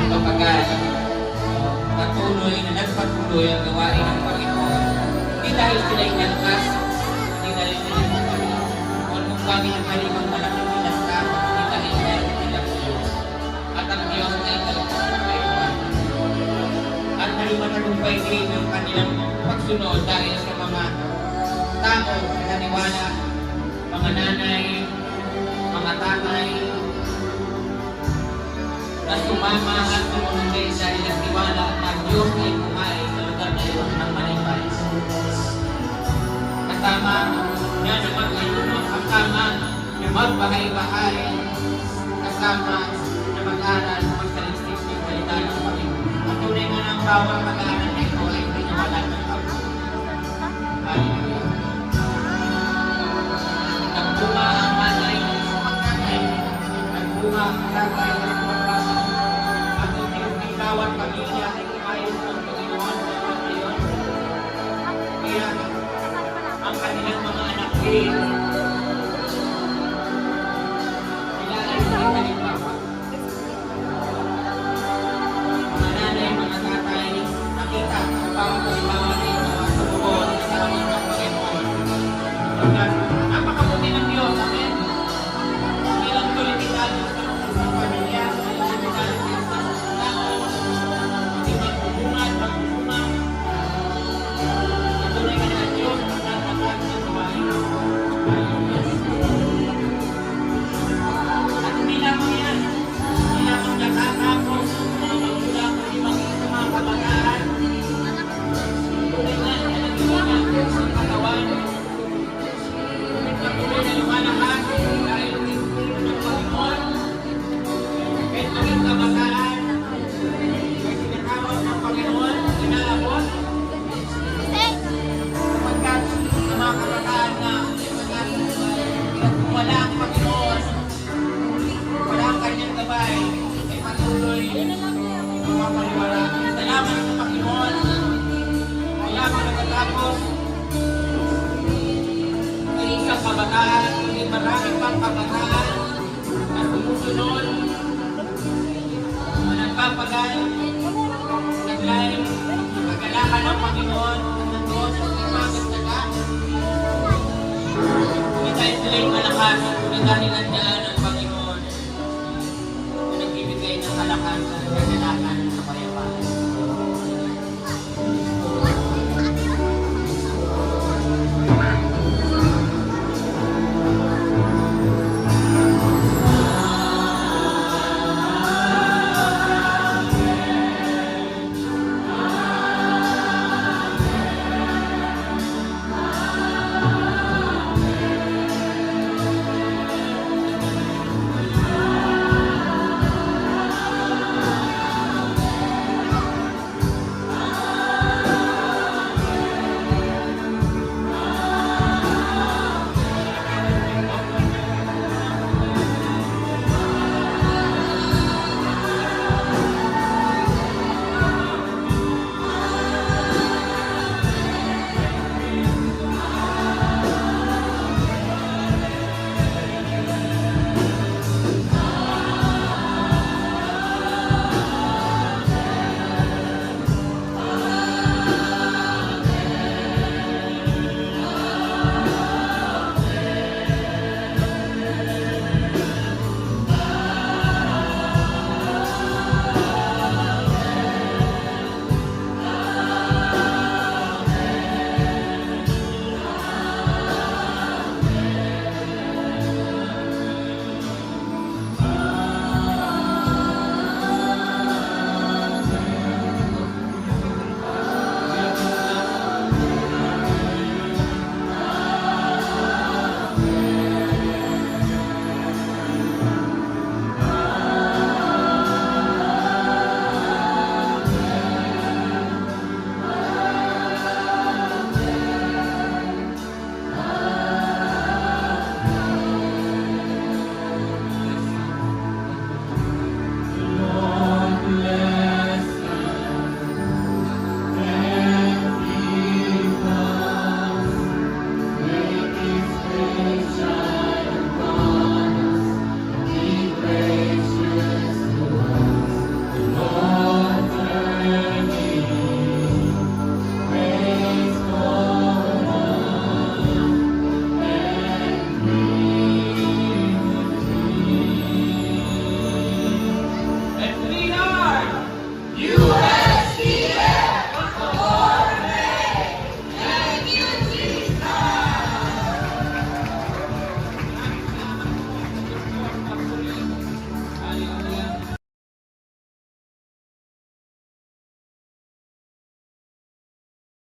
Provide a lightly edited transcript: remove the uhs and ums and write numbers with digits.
kapagkat patuloy na nagpatuloy ang gawain ng Panginoon. Hindi dahil sila inalkas, hindi dahil sila kung anong bagay ang halimang malaking pinastas, hindi dahil meron silang Diyos. At ang Diyos ay talumpay. At matalumpay din ang kanilang pagsunod dahil sa mga tao na naniwala, mga nanay, mga tatay, na sumama at sumunod dahil nagtiwala na Diyos ay kumain sa lugar na iyon ng malipay. Kasama na naman ngayon ang tama na magbahay-bahay, kasama na mag-aral, magsalistik ng salita ng Panginoon. At tunay nga ng bawang mag-aaral na ito ay pinawala ng Panginoon. Nagbunga ang manay ng pagkakay, nagbunga ang tatay ng bawat pamilya ay kumain ng Panginoon sa Panginoon. Kaya ang kanilang mga anak din, sila ay halimbawa. Mga nanay, mga tatay, nakita ang bawat halimbawa na ito at tumugon sa amin ng Panginoon. Napakabuti ng Diyos, amen? Hindi lang tulitin sa pamilya, kabataan, kundi maraming pang kabataan na sumusunod, na nagpapagal, naglalim, pagkalakan ng Panginoon, ng Diyos, at ipagkatsaga. Hindi tayo sila'y malakas, kundi dahil nandiyan ang Panginoon na nagbibigay ng kalakasan, kagalakan sa kapayapaan. Leonard, you